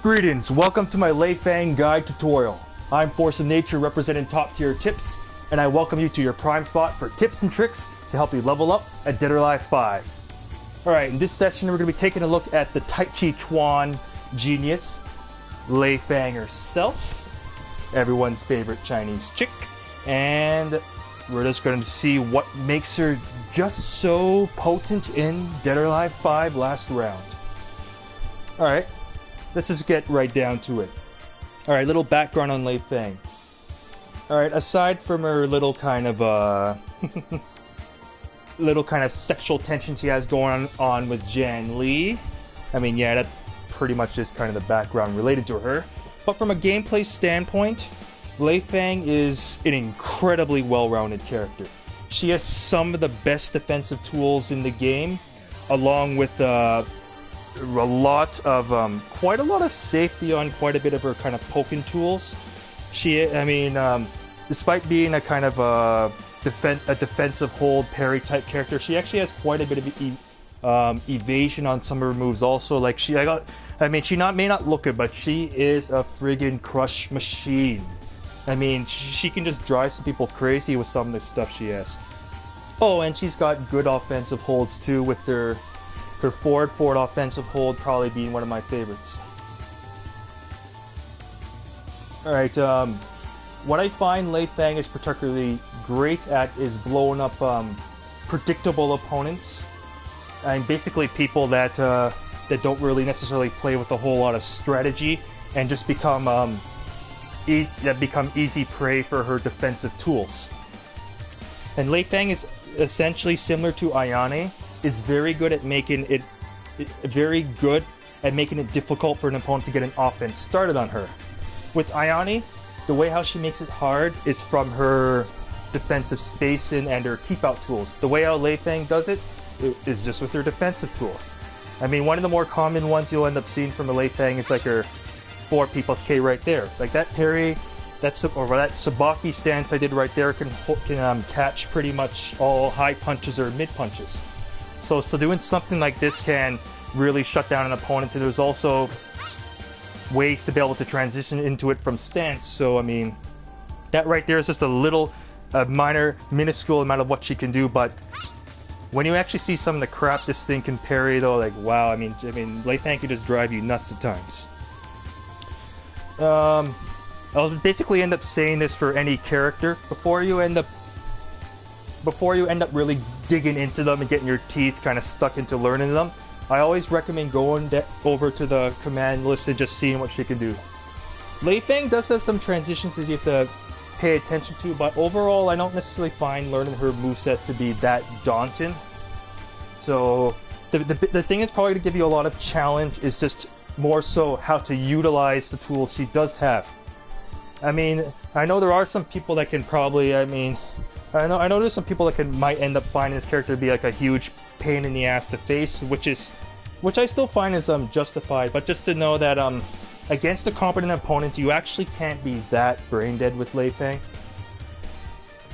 Greetings, welcome to my Leifang guide tutorial. I'm Force of Nature representing top tier tips, and I welcome you to your prime spot for tips and tricks to help you level up at Dead or Alive 5. Alright, in this session we're going to be taking a look at the Tai Chi Chuan genius, Leifang herself, everyone's favorite Chinese chick, and we're just going to see what makes her just so potent in Dead or Alive 5 last round. Alright, let's just get right down to it. Alright, little background on Leifang. Alright, aside from her little kind of sexual tension she has going on with Jan Li, I mean, yeah, that pretty much is kind of the background related to her. But from a gameplay standpoint, Leifang is an incredibly well-rounded character. She has some of the best defensive tools in the game, along with quite a lot of safety on quite a bit of her kind of poking tools. Despite being a kind of a defensive hold parry type character, she actually has quite a bit of evasion on some of her moves also. Like she may not look it, but she is a friggin' crush machine. I mean, she can just drive some people crazy with some of the stuff she has. Oh, and she's got good offensive holds too, with her forward offensive hold probably being one of my favorites. Alright, what I find Leifang is particularly great at is blowing up predictable opponents, and basically people that don't really necessarily play with a whole lot of strategy and just become easy prey for her defensive tools. And Leifang is essentially similar to Ayane, is very good at making it difficult for an opponent to get an offense started on her. With Ayane, the way how she makes it hard is from her defensive spacing and her keep out tools. The way how Leifang does it is just with her defensive tools. I mean, one of the more common ones you'll end up seeing from a Leifang is like her 4P+K right there. Like that parry, that sabaki stance I did right there can catch pretty much all high punches or mid punches. So doing something like this can really shut down an opponent, and there's also ways to be able to transition into it from stance. So I mean, that right there is just a minuscule amount of what she can do, but when you actually see some of the crap this thing can parry though, like wow, I mean Leifang can just drive you nuts at times. I'll basically end up saying this for any character before you end up really digging into them and getting your teeth kind of stuck into learning them. I always recommend going over to the command list and just seeing what she can do. Leifang does have some transitions that you have to pay attention to, but overall I don't necessarily find learning her moveset to be that daunting. So the thing is probably to give you a lot of challenge is just more so how to utilize the tools she does have. I mean, I know there are some people that can probably, I know there's some people that might end up finding this character to be like a huge pain in the ass to face, which I still find is justified. But just to know that against a competent opponent, you actually can't be that brain dead with Leifang.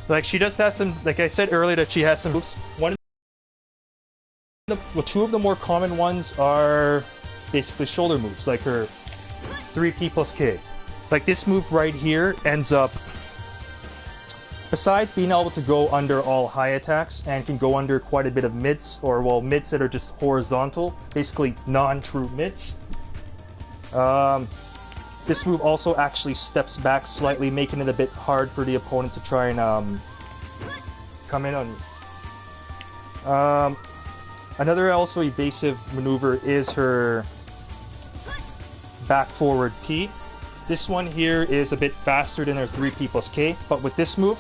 Like she does have some, like I said earlier, that she has some moves. Two of the more common ones are basically shoulder moves, like her 3P+K. Like this move right here ends up, besides being able to go under all high attacks and can go under quite a bit of mids, or well, mids that are just horizontal, basically non-true mids. This move also actually steps back slightly, making it a bit hard for the opponent to try and come in on you. Another also evasive maneuver is her back forward P. This one here is a bit faster than her 3P+K, but with this move,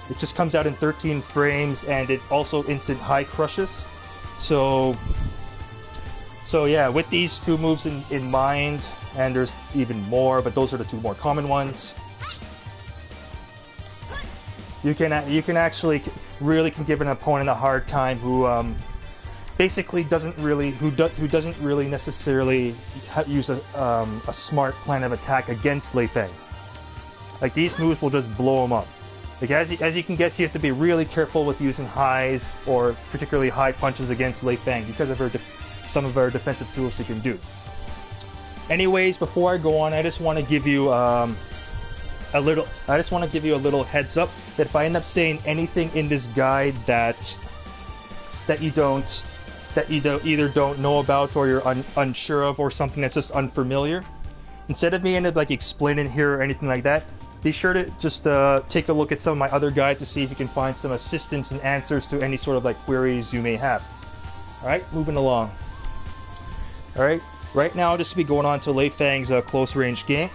it just comes out in 13 frames, and it also instant high crushes. So yeah, with these two moves in mind, and there's even more, but those are the two more common ones. You can actually really give an opponent a hard time who basically doesn't really necessarily use a smart plan of attack against Leifang. Like these moves will just blow them up. Like as you can guess, you have to be really careful with using highs or particularly high punches against Leifang because of some of her defensive tools she can do. Anyways, before I go on, I just want to give you a little heads up that if I end up saying anything in this guide that you either don't know about or you're unsure of, or something that's just unfamiliar, instead of me end up like explaining here or anything like that, be sure to just take a look at some of my other guides to see if you can find some assistance and answers to any sort of like queries you may have. Alright, moving along. Alright, right now I'll just be going on to Leifang's close range game.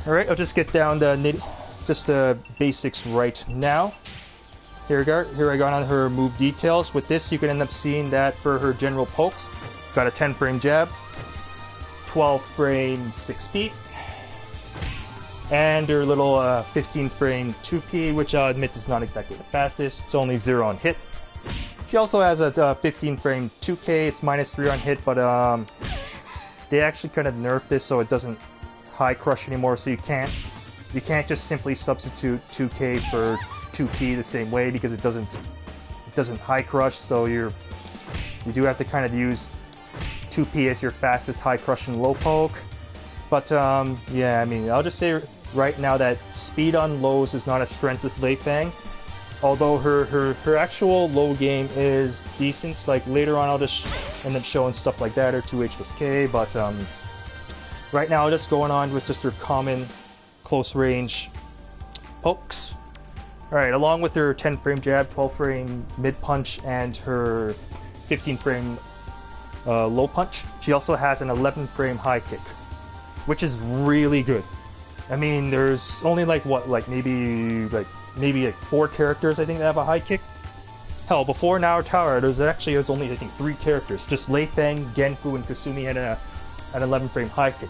Alright, I'll just get down the basics right now. Here I got on her move details. With this, you can end up seeing that for her general pokes, got a 10 frame jab, 12 frame 6P, and her little 15 frame 2P, which I'll admit is not exactly the fastest. It's only 0 on hit. She also has a 15 frame 2K. It's -3 on hit, but they actually kind of nerfed this so it doesn't high crush anymore. So you can't just simply substitute 2K for 2P the same way, because it doesn't high crush. So you do have to kind of use 2P as your fastest high crush and low poke. But yeah, I mean, I'll just say right now that speed on lows is not a strength with Leifang. Although her actual low game is decent. Like later on I'll just end up showing stuff like that, or 2H plus K, but right now I'm just going on with just her common close range pokes. Alright, along with her 10 frame jab, 12 frame mid punch, and her 15 frame low punch, she also has an 11 frame high kick, which is really good. I mean, there's only like maybe 4 characters I think that have a high kick. Hell, before Naruto, there's only I think 3 characters. Just Leifang, Genfu, and Kasumi had an 11 frame high kick.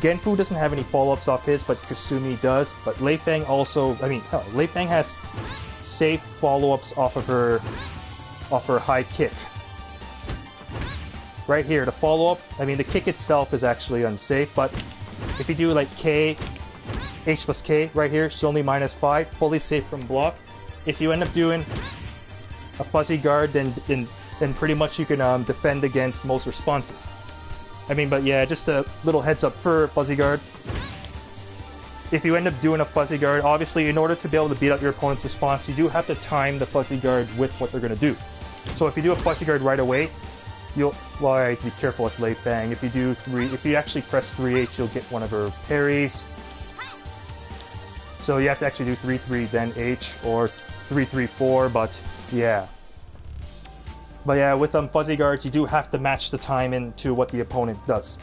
Genfu doesn't have any follow-ups off his, but Kasumi does. But Leifang also, I mean, hell, Leifang has safe follow-ups off her high kick. Right here, the follow-up, I mean, the kick itself is actually unsafe, but if you do like K, H plus K right here, it's only -5, fully safe from block. If you end up doing a fuzzy guard, then pretty much you can defend against most responses. I mean, but yeah, just a little heads up for fuzzy guard. If you end up doing a fuzzy guard, obviously in order to be able to beat out your opponent's response, you do have to time the fuzzy guard with what they're going to do. So if you do a fuzzy guard right away, alright, be careful with Leifang. If you actually press 3H, you'll get one of her parries. So you have to actually do 3-3 then H, or 3-3-4, but yeah. But yeah, with fuzzy guards, you do have to match the timing to what the opponent does.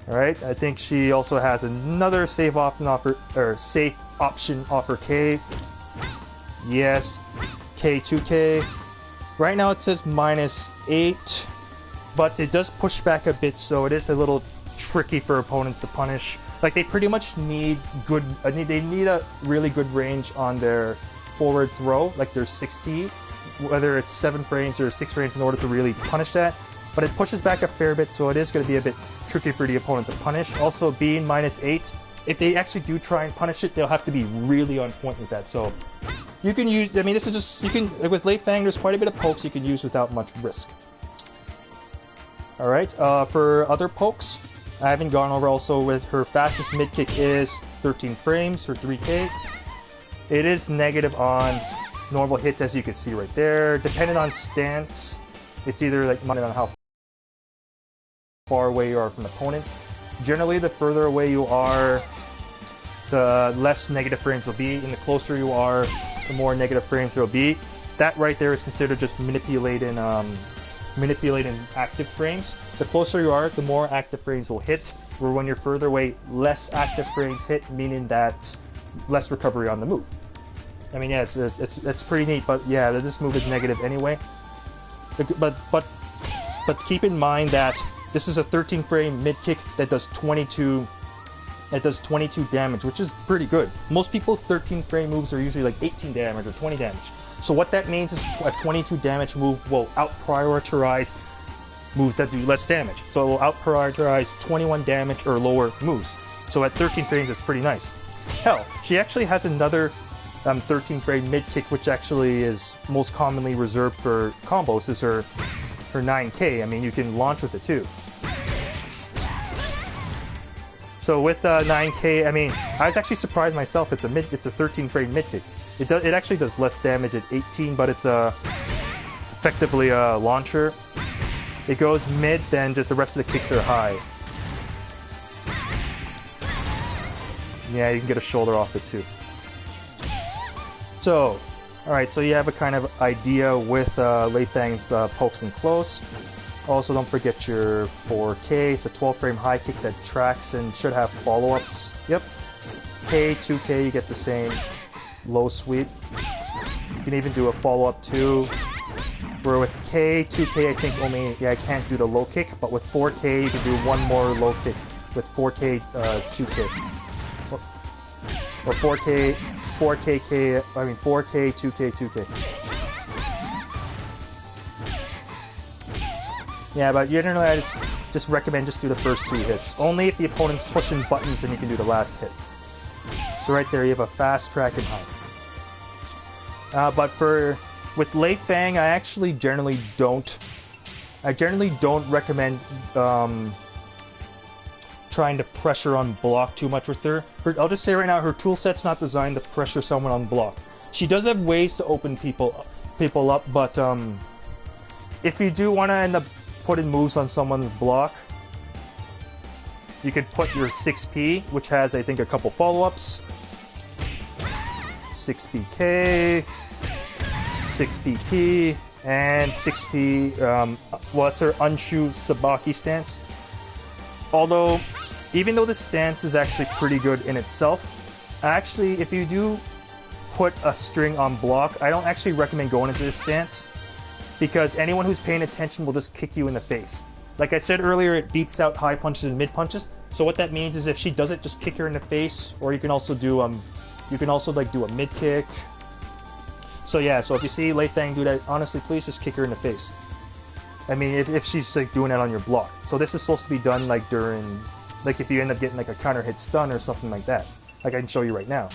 Alright, I think she also has another safe option offer K. Yes, K2K. Right now it says -8, but it does push back a bit, so it is a little tricky for opponents to punish. Like, they pretty much need they need a really good range on their forward throw, like their 6T, whether it's 7 frames or 6 frames, in order to really punish that. But it pushes back a fair bit, so it is going to be a bit tricky for the opponent to punish. Also, being -8, if they actually do try and punish it, they'll have to be really on point with that. So you can use, I mean, this is just, you can, with Leifang, there's quite a bit of pokes you can use without much risk. Alright, for other pokes, I haven't gone over also with her fastest mid kick is 13 frames, her 3K. It is negative on normal hits, as you can see right there. Depending on stance, it's either like depending on how far away you are from the opponent. Generally, the further away you are, the less negative frames will be, and the closer you are, the more negative frames there will be. That right there is considered just manipulating active frames. The closer you are, the more active frames will hit, where when you're further away, less active frames hit, meaning that less recovery on the move. I mean, yeah, it's pretty neat, but yeah, this move is negative anyway. But keep in mind that this is a 13 frame mid kick that does 22 damage, which is pretty good. Most people's 13 frame moves are usually like 18 damage or 20 damage. So what that means is a 22 damage move will out-prioritize moves that do less damage. So it will out-prioritize 21 damage or lower moves. So at 13 frames, it's pretty nice. Hell, she actually has another 13 frame mid kick, which actually is most commonly reserved for combos, is her her 9K. I mean, you can launch with it too. So with 9K, I mean, I was actually surprised myself. It's a 13 frame mid kick. It actually does less damage at 18, but it's effectively a launcher. It goes mid, then just the rest of the kicks are high. Yeah, you can get a shoulder off it too. So, alright, so you have a kind of idea with Leifang's pokes and close. Also, don't forget your 4K. It's a 12 frame high kick that tracks and should have follow-ups. Yep. K, 2K, you get the same low sweep. You can even do a follow-up too. Where with K, 2K, I think only, yeah, I can't do the low kick, but with 4K, you can do one more low kick with 4K, 2K. Or 4K, 4K, 2K, 2K. Yeah, but generally I just recommend just do the first 2 hits. Only if the opponent's pushing buttons, then you can do the last hit. So right there, you have a fast track and high. But with Leifang, I actually generally don't recommend trying to pressure on block too much with her. I'll just say right now, her toolset's not designed to pressure someone on block. She does have ways to open people up, but if you do want to end up putting moves on someone's block, you could put your 6P, which has, I think, a couple follow-ups. 6PK, 6PP, and 6P, well, it's her unshoe sabaki stance. Although, even though the stance is actually pretty good in itself, actually, if you do put a string on block, I don't actually recommend going into this stance, because anyone who's paying attention will just kick you in the face. Like I said earlier, it beats out high punches and mid punches, so what that means is if she does it, just kick her in the face, or you can also do like do a mid kick. So yeah, so if you see Leifang do that, honestly, please just kick her in the face. I mean, if she's like doing that on your block. So this is supposed to be done like during, like if you end up getting like a counter hit stun or something like that. Like I can show you right now.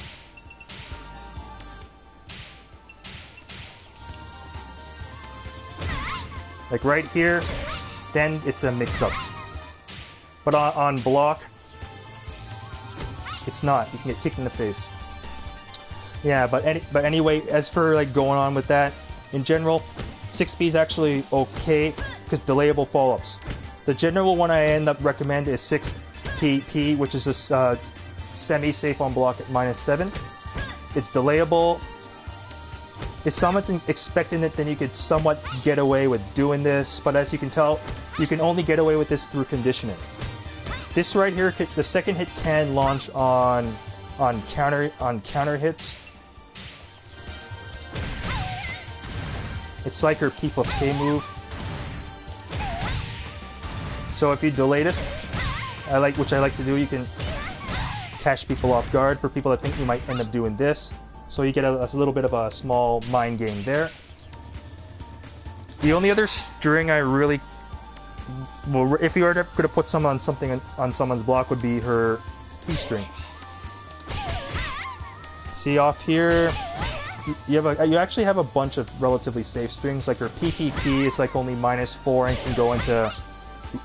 Like right here, then it's a mix-up. But on block, it's not. You can get kicked in the face. Yeah, but anyway, as for like going on with that, in general, 6P is actually okay because delayable follow-ups. The general one I end up recommend is 6PP, which is a semi-safe on block at -7. It's delayable. If someone's expecting it, then you could somewhat get away with doing this, but as you can tell, you can only get away with this through conditioning. This right here, the second hit can launch on counter hits. It's like her P+K move. So if you delay this, which I like to do, you can catch people off guard for people that think you might end up doing this. So you get a little bit of a small mind game there. The only other string I really, well, if you were going to put some on someone's block, would be her P string. See off here, you actually have a bunch of relatively safe strings. Like her PPP is like only -4 and can go into the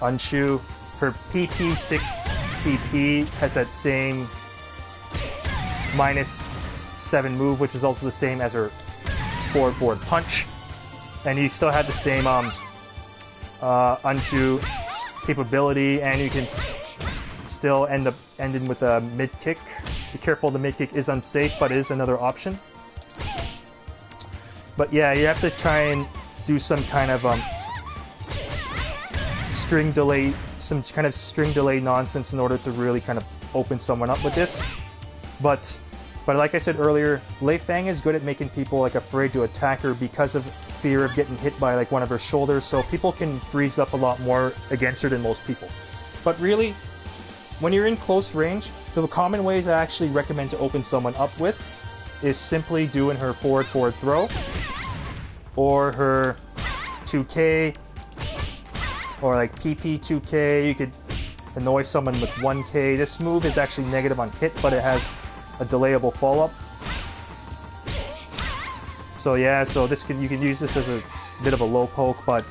unshoe. Her PP6PP has that same -7 move, which is also the same as her forward punch, and you still have the same unshoe capability, and you can still end up ending with a mid kick. Be careful, the mid kick is unsafe, but it is another option. But yeah, you have to try and do some kind of string delay nonsense in order to really kind of open someone up with this. But like I said earlier, Leifang is good at making people like afraid to attack her because of fear of getting hit by like one of her shoulders, so people can freeze up a lot more against her than most people. But really, when you're in close range, the common ways I actually recommend to open someone up with is simply doing her forward throw, or her 2K, or like PP 2K. You could annoy someone with 1K. This move is actually negative on hit, but it has a delayable follow-up. So yeah, so you can use this as a bit of a low poke, but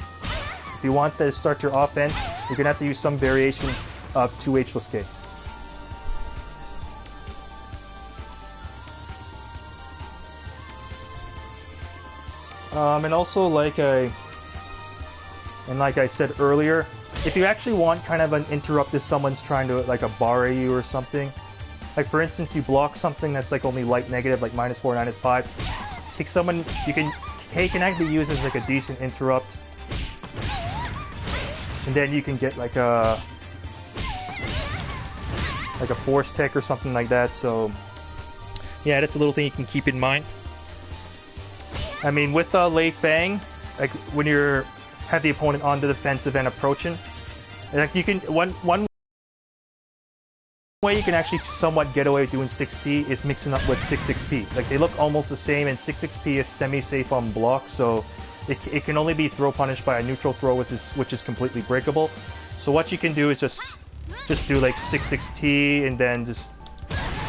If you want to start your offense, you're gonna have to use some variation of 2H plus K. And also, like I said earlier, if you actually want kind of an interrupt if someone's trying to like a barre you or something, like for instance, you block something that's like only light negative, like -4, -5. Take someone K can actually be used as like a decent interrupt, and then you can get like a force tech or something like that. So yeah, that's a little thing you can keep in mind. I mean, with Leifang, like when you're have the opponent on the defensive and approaching, like you can one way you can actually somewhat get away with doing 6T is mixing up with 6XP. Like they look almost the same, and 6XP is semi-safe on block, so it can only be throw punished by a neutral throw, which is completely breakable. So what you can do is just do like 6XT, and then just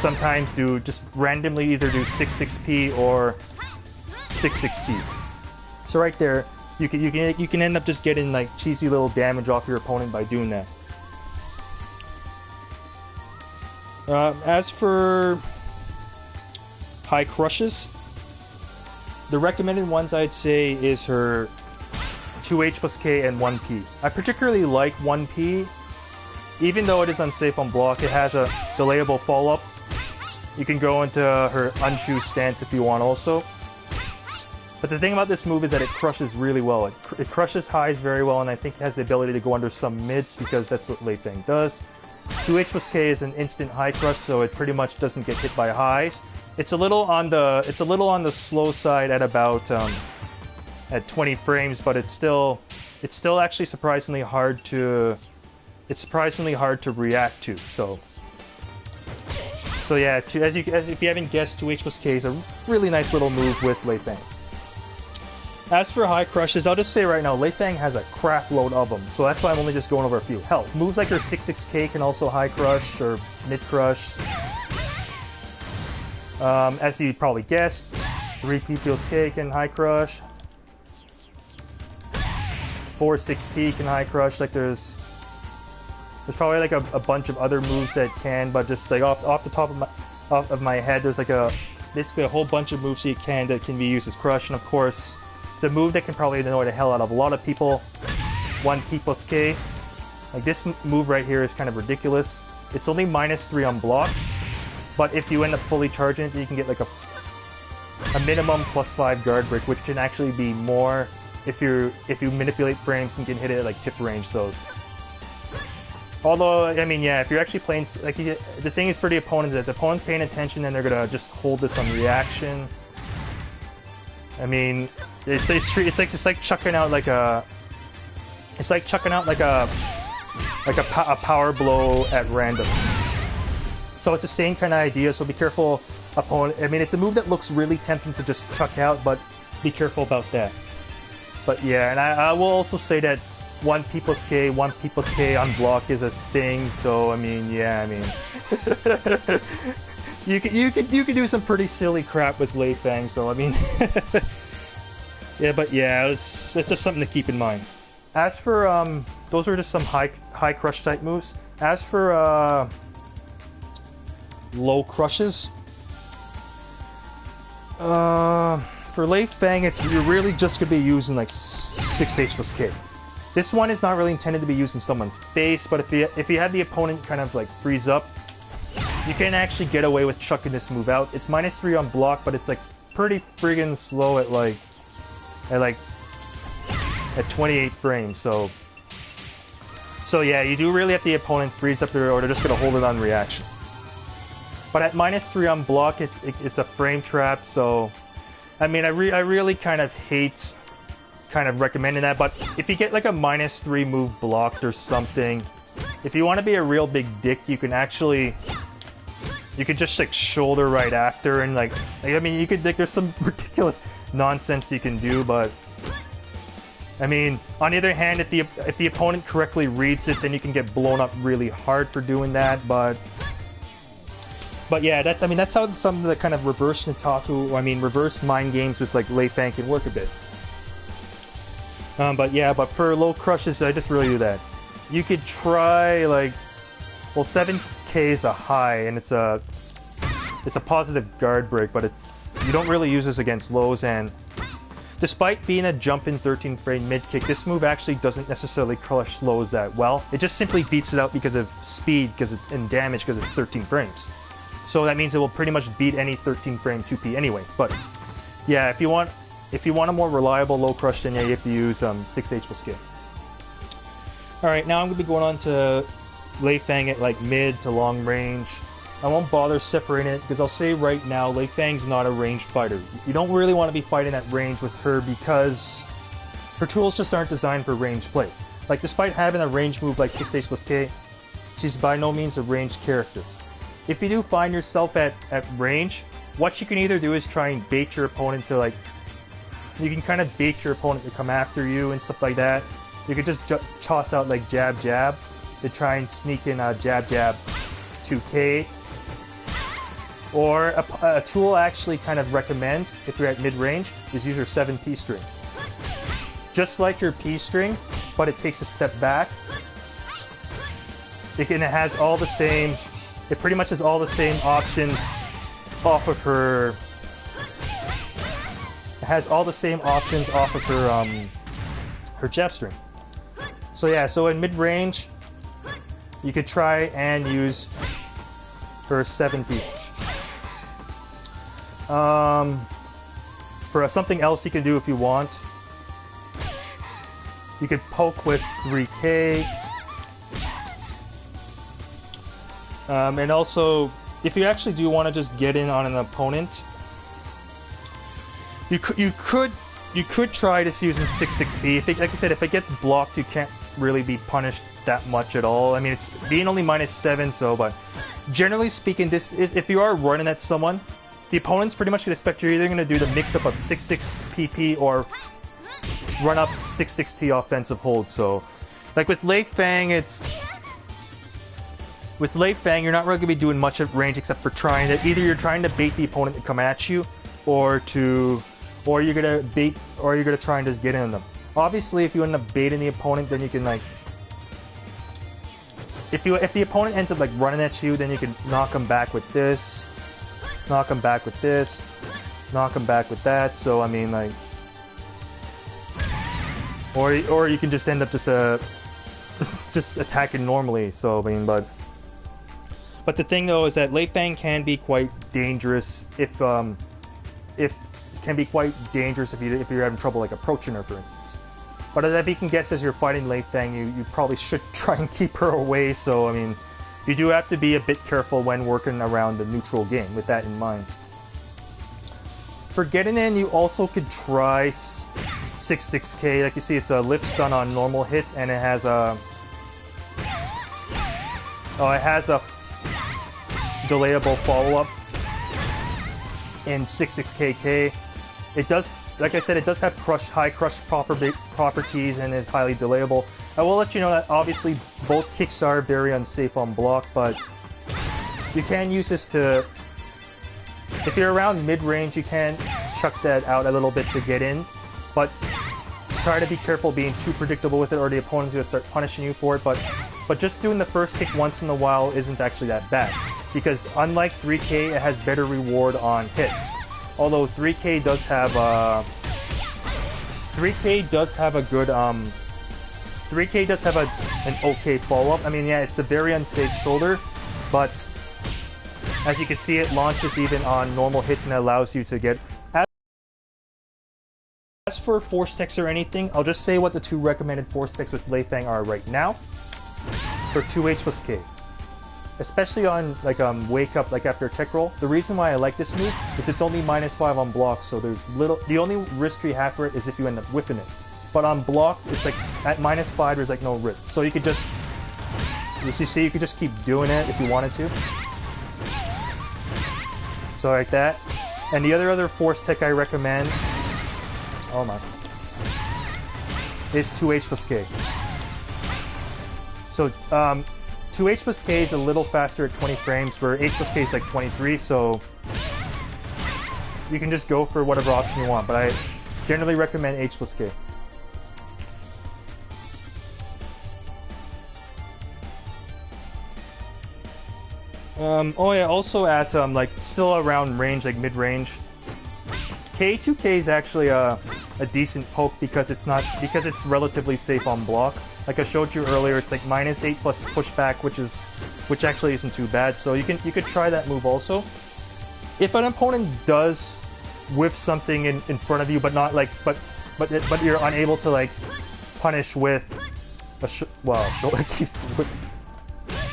sometimes just randomly either do 6XP or 6XT. So right there, you can end up just getting like cheesy little damage off your opponent by doing that. As for high crushes, the recommended ones I'd say is her 2H plus K and 1P. I particularly like 1P, even though it is unsafe on block. It has a delayable follow-up. You can go into her unchoose stance if you want also. But the thing about this move is that it crushes really well. It crushes highs very well, and I think it has the ability to go under some mids because that's what Leifang does. 2H plus K is an instant high crush, so it pretty much doesn't get hit by highs. It's a little on the slow side at about at 20 frames, but it's still actually surprisingly hard to react to. So yeah, if you haven't guessed, 2H plus K is a really nice little move with Leifang. As for high crushes, I'll just say right now, Leifang has a crap load of them, so that's why I'm only just going over a few. Hell, moves like her 6K can also high crush or mid crush. As you probably guessed, 3P plus K can high crush. 4-6P can high crush. Like there's probably like a bunch of other moves that can, but just like off the top of my head, there's like basically a whole bunch of moves that can be used as crush, and of course, the move that can probably annoy the hell out of a lot of people, 1P plus K. Like this move right here is kind of ridiculous. It's only -3 on block, but if you end up fully charging it, you can get like a minimum +5 guard break, which can actually be more if you manipulate frames and can hit it at like tip range. So, although I mean, yeah, if you're actually playing, like the thing is for the opponent that the opponent's paying attention, and they're gonna just hold this on reaction. I mean, it's like chucking out like a power blow at random. So it's the same kind of idea. So be careful, opponent. I mean, it's a move that looks really tempting to just chuck out, but be careful about that. But yeah, and I will also say that 1P plus K on block is a thing. So I mean, yeah, I mean. You can do some pretty silly crap with Leifang, so I mean, yeah, but yeah, it's just something to keep in mind. As for those are just some high crush type moves. As for low crushes, for Leifang, you're really just gonna be using like 6H plus K. This one is not really intended to be used in someone's face, but if you have the opponent kind of like freeze up, you can actually get away with chucking this move out. It's -3 on block, but it's like pretty friggin' slow at 28 frames. So yeah, you do really have the opponent freeze up there, or they're just gonna hold it on reaction. But at -3 on block, it's a frame trap. So I mean, I really kind of hate recommending that. But if you get like a -3 move blocked or something, if you want to be a real big dick, you can actually. You could just like shoulder right after, and like I mean, you could like there's some ridiculous nonsense you can do, but I mean, on the other hand, if the opponent correctly reads it, then you can get blown up really hard for doing that. But yeah, that's how some of the kind of reverse mind games with like Leifang can work a bit. But yeah, but for low crushes, I just really do that. You could try like, well, 7k is a high, and it's a positive guard break, but you don't really use this against lows. And despite being a jump in 13 frame mid kick, this move actually doesn't necessarily crush lows that well. It just simply beats it out because of speed, and damage because it's 13 frames. So that means it will pretty much beat any 13 frame 2P anyway. But yeah, if you want a more reliable low crush, then yeah, you have to use 6H plus K. Alright, now I'm going to be going on to Leifang at like mid to long range. I won't bother separating it because I'll say right now, Leifang's not a ranged fighter. You don't really want to be fighting at range with her because her tools just aren't designed for range play. Like, despite having a range move like 6H plus K, she's by no means a ranged character. If you do find yourself at range, what you can either do is try and bait your opponent to like... You can kind of bait your opponent to come after you and stuff like that. You could just toss out like jab jab to try and sneak in a jab jab 2K. Or a tool I actually kind of recommend if you're at mid range is use your 7P string. Just like your P string, but it takes a step back. It has all the same... It pretty much has all the same options off of her... It has all the same options off of her jab string. So yeah, so in mid-range, you could try and use her 7P. For something else you can do if you want, you could poke with 3K. And also, if you actually do want to just get in on an opponent, you could try just using 6-6P. Like I said, if it gets blocked, you can't really be punished that much at all. I mean, it's being only -7, so, but generally speaking, this is, if you are running at someone, the opponent's pretty much going to expect you're either going to do the mix-up of 6-6 PP or run up 6-6T offensive hold. So, like with Leifang, with Leifang, you're not really going to be doing much at range except for trying to... Either you're trying to bait the opponent to come at you, or you're going to try and just get in on them. Obviously, if you end up baiting the opponent, then you can like... If the opponent ends up like running at you, then you can knock them back with this, knock them back with this, knock them back with that. So I mean, like, or you can just end up just attacking normally. So I mean, but the thing though is that Leifang can be quite dangerous if you're having trouble like approaching her, for instance. But as you can guess, as you're fighting Leifang, you probably should try and keep her away. So I mean, you do have to be a bit careful when working around the neutral game with that in mind. For getting in, you also could try 6-6K. Like you see, it's a lift stun on normal hit, and it has a delayable follow-up in 6-6KK. It does, like I said, it does have high crush properties and is highly delayable. I will let you know that obviously both kicks are very unsafe on block, but you can use this to... If you're around mid-range, you can chuck that out a little bit to get in, but try to be careful being too predictable with it, or the opponent's going to start punishing you for it. But just doing the first kick once in a while isn't actually that bad, because unlike 3K, it has better reward on hit. Although 3K does have a good 3K does have an okay follow-up. I mean, yeah, it's a very unsafe shoulder, but as you can see, it launches even on normal hits and it allows you to get... As for force techs or anything, I'll just say what the two recommended force techs with Leifang are right now for 2H plus K. Especially on like wake up, like after a tech roll. The reason why I like this move is it's only -5 on block, so there's the only risk you have for it is if you end up whiffing it. But on block, it's like at -5 there's like no risk. So you could just, you see, you could just keep doing it if you wanted to. So like that. And the other force tech I recommend, oh my, is 2H plus K. So 2H plus K is a little faster at 20 frames, where H plus K is like 23, so you can just go for whatever option you want, but I generally recommend H plus K. Oh yeah, also at like still around range, like mid-range. K2K is actually a decent poke because it's relatively safe on block. Like I showed you earlier, it's like -8 plus pushback, which actually isn't too bad. So you could try that move also. If an opponent does whiff something in front of you, but not like but you're unable to like punish with a shoulder keeps with.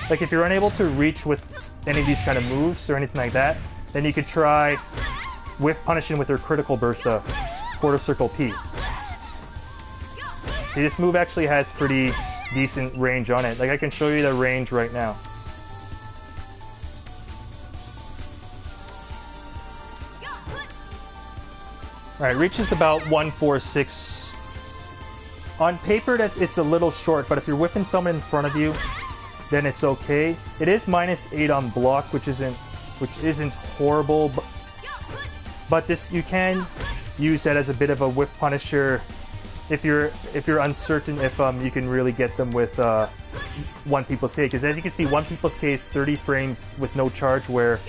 Like if you're unable to reach with any of these kind of moves or anything like that, then you could try whiff punishing with her critical burst, quarter circle P. See, this move actually has pretty decent range on it. Like I can show you the range right now. Alright, reach is about 146. On paper, it's a little short, but if you're whiffing someone in front of you, then it's okay. It is -8 on block, which isn't horrible, but this you can use that as a bit of a whiff punisher if you're uncertain if you can really get them with 1 people's K. Because as you can see, 1 people's K is 30 frames with no charge, where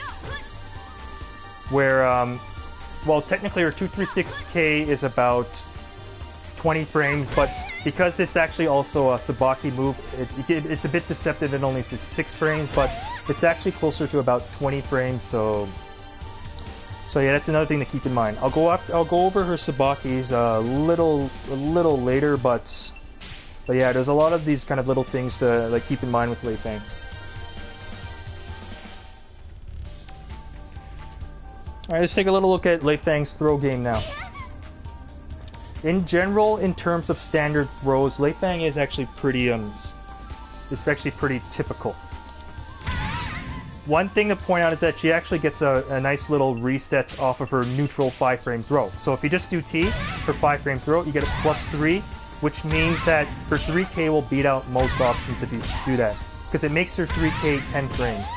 well, technically our 236K is about 20 frames, but because it's actually also a sabaki move, it's a bit deceptive. It only says 6 frames, but it's actually closer to about 20 frames. So yeah, that's another thing to keep in mind. I'll go over her sabakis a little later, but yeah, there's a lot of these kind of little things to like keep in mind with Leifang. Alright, let's take a little look at Leifang's throw game now. In general, in terms of standard throws, Leifang is actually pretty pretty typical. One thing to point out is that she actually gets a nice little reset off of her neutral 5-frame throw. So if you just do T for 5-frame throw, you get a +3, which means that her 3K will beat out most options if you do that, because it makes her 3K 10 frames.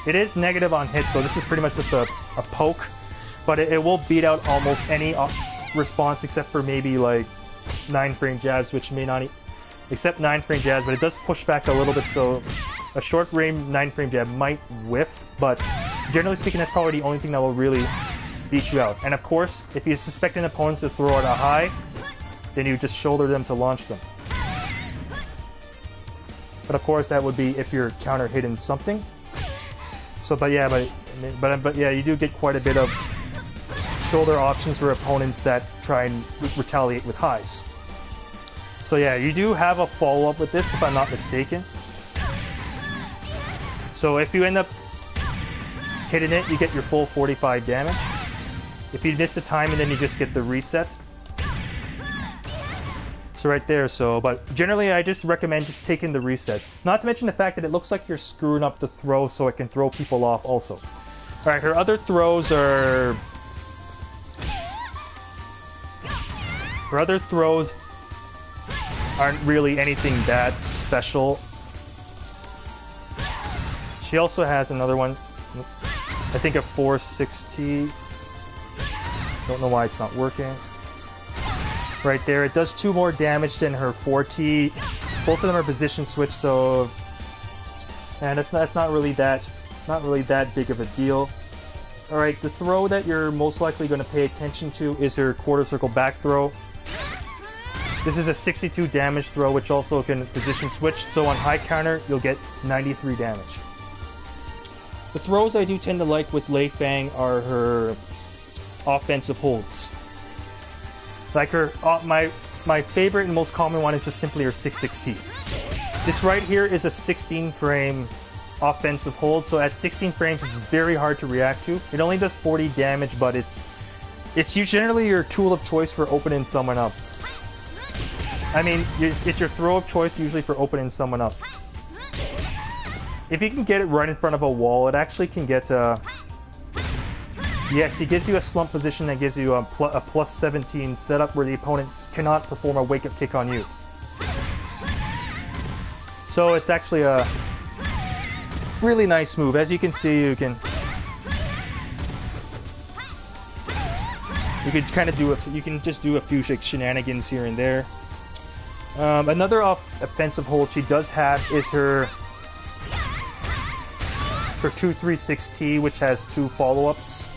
It is negative on hit, so this is pretty much just a poke, but it will beat out almost any response except for maybe like 9-frame jabs, which may not except 9-frame jabs, but it does push back a little bit, so a short range 9-frame jab might whiff, but generally speaking, that's probably the only thing that will really beat you out. And of course, if you suspect an opponent to throw at a high, then you just shoulder them to launch them. But of course, that would be if you're counter hitting something. So, but yeah, you do get quite a bit of shoulder options for opponents that try and retaliate with highs. So yeah, you do have a follow-up with this, if I'm not mistaken. So if you end up hitting it, you get your full 45 damage. If you miss the time, and then you just get the reset. So right there, but generally I just recommend just taking the reset. Not to mention the fact that it looks like you're screwing up the throw, so it can throw people off also. Alright, her other throws are... Her other throws aren't really anything that special. She also has another one, I think a 460. Don't know why it's not working. Right there, it does 2 more damage than her 4T. Both of them are position switch, so and that's not really that big of a deal. All right, the throw that you're most likely going to pay attention to is her quarter circle back throw. This is a 62 damage throw, which also can position switch. So on high counter, you'll get 93 damage. The throws I do tend to like with Leifang are her offensive holds. Like her, my favorite and most common one is just simply her 660. This right here is a 16-frame offensive hold, so at 16 frames it's very hard to react to. It only does 40 damage, but it's generally your tool of choice for opening someone up. I mean, it's your throw of choice usually for opening someone up. If you can get it right in front of a wall, it actually can get yes, it gives you a slump position that gives you a +17 setup where the opponent cannot perform a wake-up kick on you. So it's actually a really nice move. As you can see, you can kind of do you can just do a few shenanigans here and there. Another offensive hold she does have is her her 236T, which has 2 follow-ups.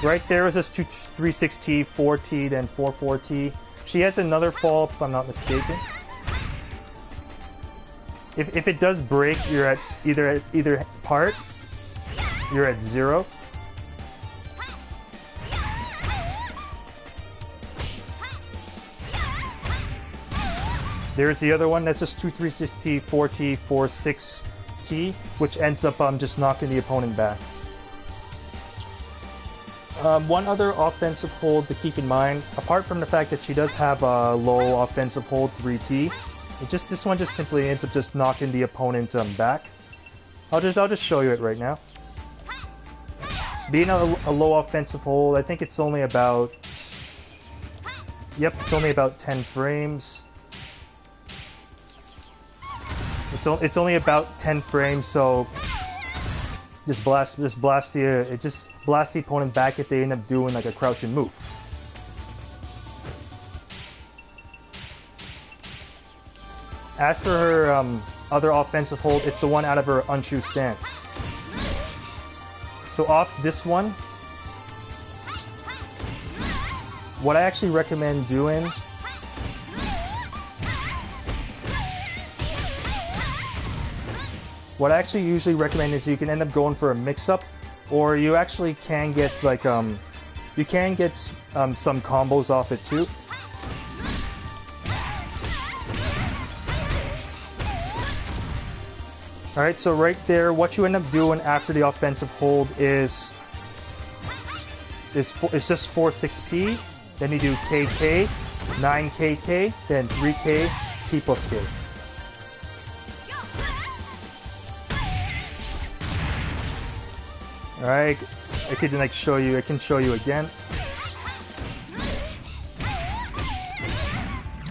Right there is this 236T, 4T, then 44T. She has another follow-up, if I'm not mistaken. If it does break, you're at either part, you're at 0. There's the other one, that's just 236T, 4T, 46T, which ends up just knocking the opponent back. One other offensive hold to keep in mind, apart from the fact that she does have a low offensive hold, 3T, this one just simply ends up just knocking the opponent back. I'll just show you it right now. Being a low offensive hold, I think it's only about... Yep, it's only about 10 frames. It's only about 10 frames, so just blast the opponent back if they end up doing like a crouching move. As for her other offensive hold, it's the one out of her unshoe stance. So off this one, what I actually recommend doing what I actually usually recommend is you can end up going for a mix-up, or you actually can get like some combos off it too. Alright, so right there, what you end up doing after the offensive hold is just 4-6P, then you do KK, 9KK, then 3K, P plus K. Alright, I can show you again.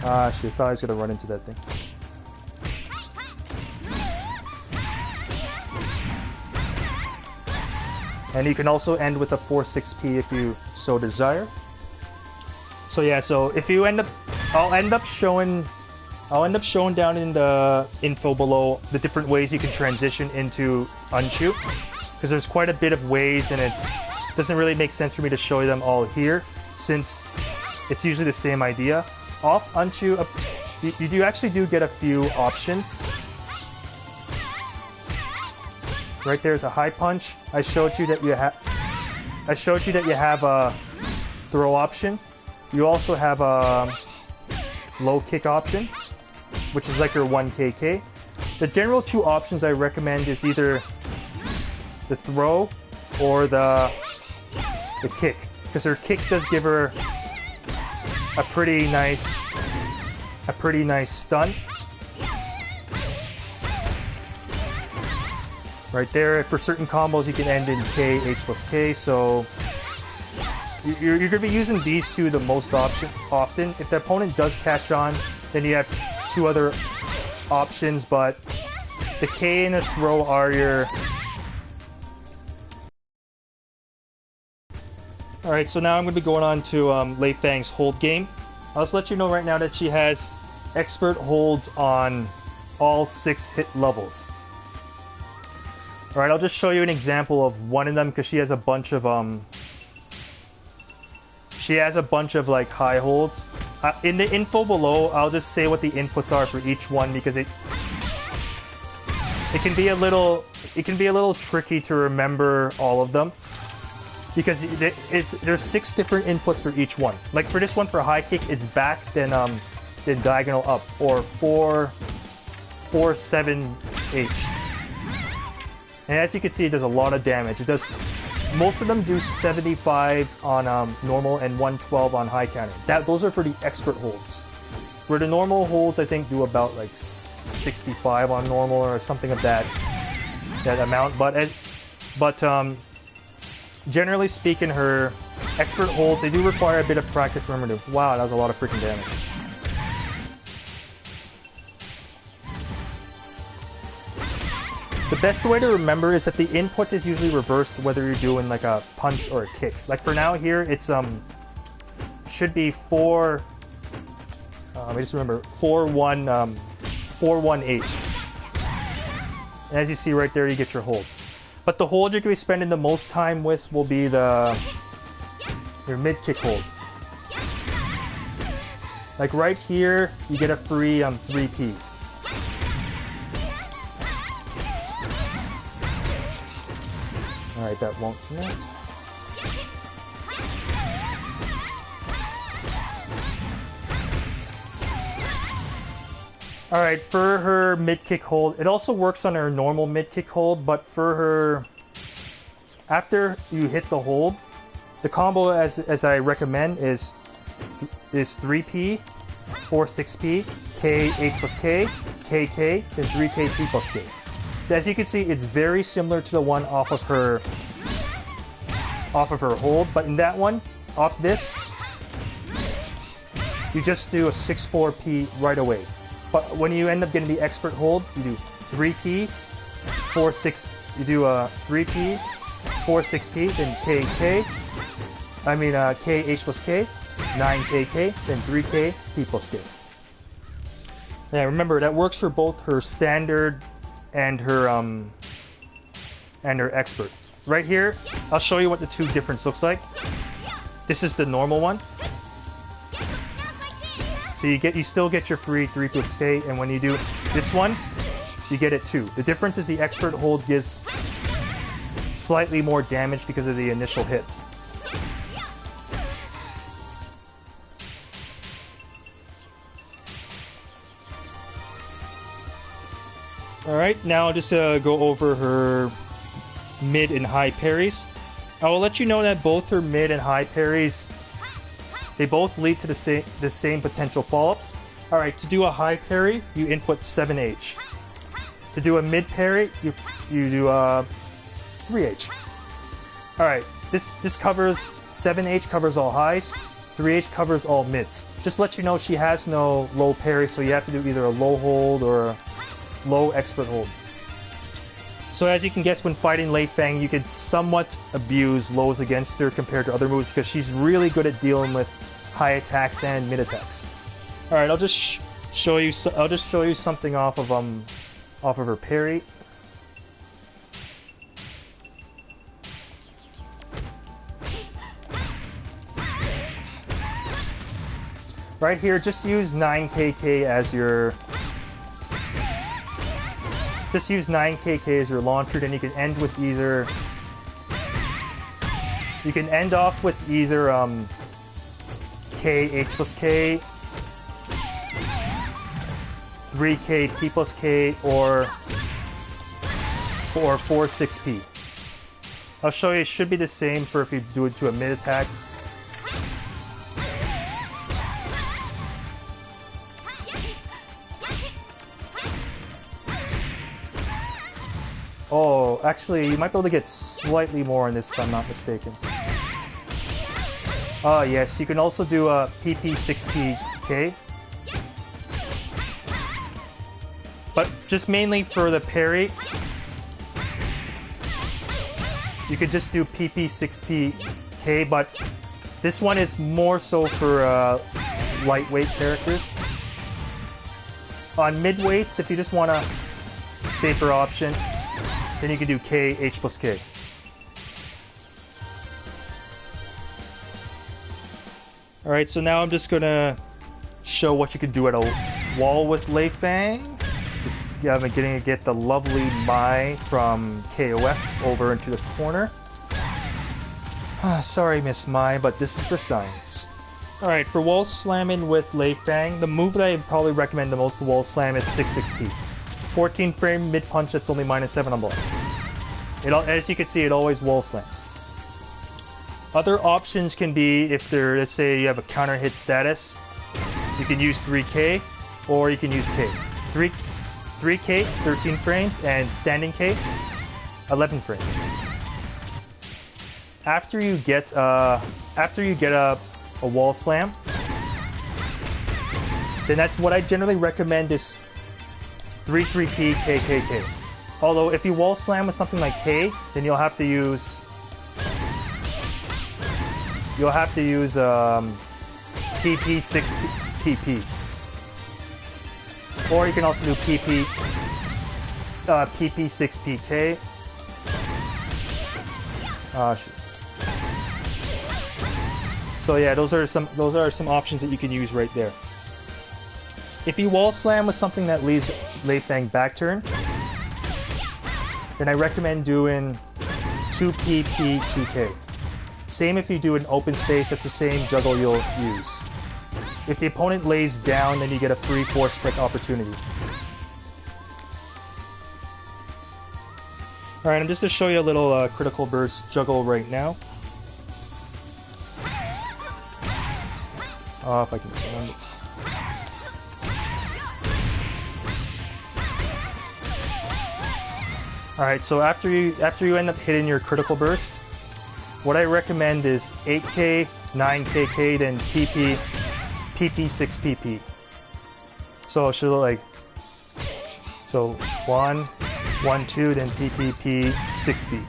Ah, shit, thought I was gonna run into that thing. And you can also end with a 4-6P if you so desire. So yeah, so if you end up, I'll end up showing down in the info below the different ways you can transition into unshoe, because there's quite a bit of ways, and it doesn't really make sense for me to show you them all here, since it's usually the same idea. Off unshoe, you actually get a few options. Right there's a high punch. I showed you that you have a throw option. You also have a low kick option, which is like your 1KK. The general two options I recommend is either the throw or the kick, because her kick does give her a pretty nice stun. Right there, for certain combos you can end in K, H plus K, so you're going to be using these two the most often. If the opponent does catch on, then you have two other options, but the K and the throw are your... Alright, so now I'm going to be going on to Leifang's hold game. I'll just let you know right now that she has expert holds on all 6 hit levels. Alright, I'll just show you an example of one of them, because she has a bunch of like high holds. In the info below, I'll just say what the inputs are for each one, because it can be a little tricky to remember all of them, because there's 6 different inputs for each one. Like for this one, for high kick, it's back, then diagonal up, or 4-7-H. And as you can see, it does a lot of damage. Most of them do 75 on normal and 112 on high counter. Those are for the expert holds. Where the normal holds, I think, do about like 65 on normal or something of that amount. But generally speaking, her expert holds, they do require a bit of practice. Remember to, wow, that was a lot of freaking damage. The best way to remember is that the input is usually reversed whether you're doing like a punch or a kick. Like for now here, it's should be 4. Let me just remember 4-1 4-1-H. And as you see right there, you get your hold. But the hold you're going to be spending the most time with will be your mid-kick hold. Like right here, you get a free 3P. Alright, that won't connect. Alright, for her mid-kick hold, it also works on her normal mid-kick hold, but for her, after you hit the hold, the combo as I recommend is 3P, 4-6P, K, H plus K, KK, then 3K, P plus K. So as you can see, it's very similar to the one off of her hold, but in that one, off this, you just do a 6-4P right away. But when you end up getting the expert hold, you do 3P, 4-6, you do a 3P, 4-6P, then KK, K, H plus K, 9KK, then 3K, P plus K. Yeah, remember, that works for both her standard and her expert. Right here, I'll show you what the two difference looks like. This is the normal one. So you still get your free 3 plus K, and when you do this one, you get it too. The difference is the expert hold gives slightly more damage because of the initial hit. Alright, now I'll just go over her mid and high parries. I will let you know that both her mid and high parries, they both lead to the same potential follow-ups. Alright, to do a high parry, you input 7H. To do a mid parry, you do 3H. Alright, this covers, 7H covers all highs, 3H covers all mids. Just let you know she has no low parry, so you have to do either a low hold or a low expert hold. So as you can guess, when fighting Leifang, you can somewhat abuse lows against her compared to other moves because she's really good at dealing with high attacks and mid attacks. All right, I'll just show you something off of her parry. Right here, just use 9KK as your launcher, then you can end with either... You can end off with either K, H plus K, 3K, P plus K, or 4-6P. I'll show you, it should be the same for if you do it to a mid attack. Oh, actually, you might be able to get slightly more on this if I'm not mistaken. Yes, you can also do a PP6PK. But just mainly for the parry, you could just do PP6PK, but this one is more so for lightweight characters. On midweights, if you just want a safer option, then you can do K, H plus K. Alright, so now I'm just gonna show what you can do at a wall with Leifang. I'm getting to get the lovely Mai from KOF over into the corner. Sorry, Miss Mai, but this is for science. Alright, for wall slamming with Leifang, the move that I probably recommend the most to wall slam is 6-6P. 14 frame mid punch that's only -7 on block. As you can see, it always wall slams. Other options can be if they're, let's say you have a counter hit status, you can use 3K or you can use K. 3K, 13 frames, and standing K, 11 frames. After you get a wall slam, then that's what I generally recommend is 3-3P, KKK. Although if you wall slam with something like K, then you'll have to use PP6PP. Or you can also do PP. PP6PK. So yeah, those are some options that you can use right there. If you wall slam with something that leaves Leifang back turn, then I recommend doing 2PP 2K. Same if you do an open space, that's the same juggle you'll use. If the opponent lays down, then you get a free force check opportunity. Alright, I'm just to show you a little critical burst juggle right now. If I can find it. Alright, so after you end up hitting your critical burst, what I recommend is 8K, 9KK, then PP, PP6PP. So it should look like, so 1, 1, 2, then PP, P6B.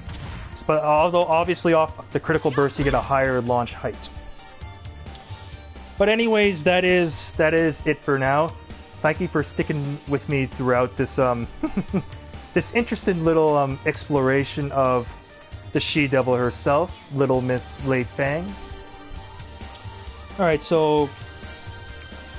But although obviously off the critical burst you get a higher launch height. But anyways, that is it for now. Thank you for sticking with me throughout this this interesting little exploration of the she-devil herself, Little Miss Leifang. Alright, so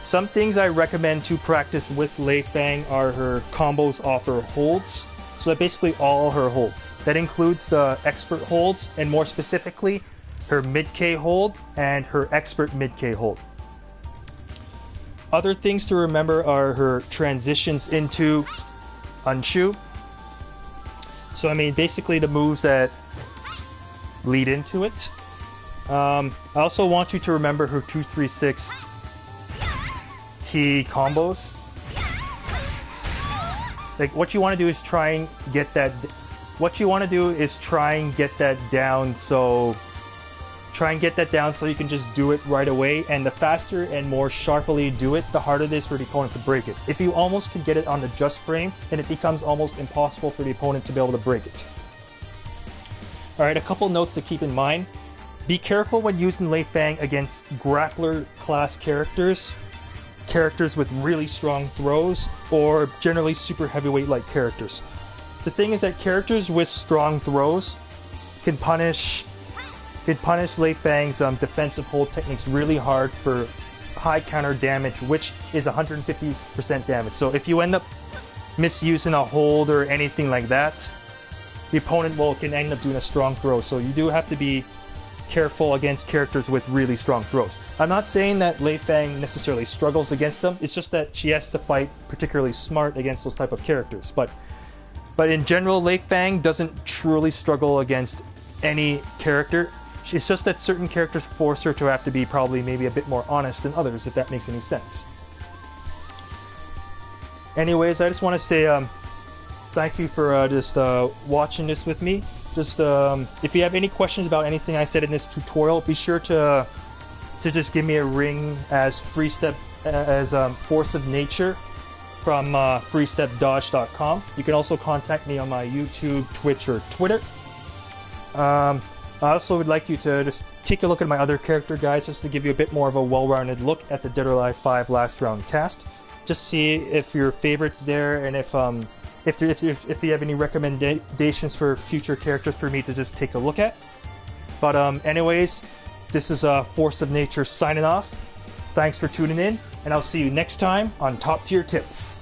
some things I recommend to practice with Leifang are her combos off her holds. So that basically all her holds. That includes the expert holds, and more specifically, her mid-K hold and her expert mid-K hold. Other things to remember are her transitions into unshoe. So I mean, basically the moves that lead into it. I also want you to remember her 236 T combos. Like what you want to do is try and get that. What you want to do is try and get that down. So you can just do it right away. And the faster and more sharply you do it, the harder it is for the opponent to break it. If you almost can get it on the just frame, then it becomes almost impossible for the opponent to be able to break it. Alright, a couple notes to keep in mind. Be careful when using Leifang against grappler class characters, characters with really strong throws, or generally super heavyweight like characters. The thing is that characters with strong throws can punish Leifang's defensive hold techniques really hard for high counter damage, which is 150% damage. So if you end up misusing a hold or anything like that, the opponent can end up doing a strong throw. So you do have to be careful against characters with really strong throws. I'm not saying that Leifang necessarily struggles against them, it's just that she has to fight particularly smart against those type of characters. But in general, Leifang doesn't truly struggle against any character. It's just that certain characters force her to have to be probably maybe a bit more honest than others, if that makes any sense. Anyways, I just want to say thank you for just watching this with me. Just if you have any questions about anything I said in this tutorial, be sure to just give me a ring as Force of Nature from freestepdodge.com. You can also contact me on my YouTube, Twitch, or Twitter. I also would like you to just take a look at my other character guides, just to give you a bit more of a well-rounded look at the Dead or Alive 5 last round cast. Just see if your favorites there, and if you have any recommendations for future characters for me to just take a look at. But anyways, this is Force of Nature signing off. Thanks for tuning in, and I'll see you next time on Top Tier Tips.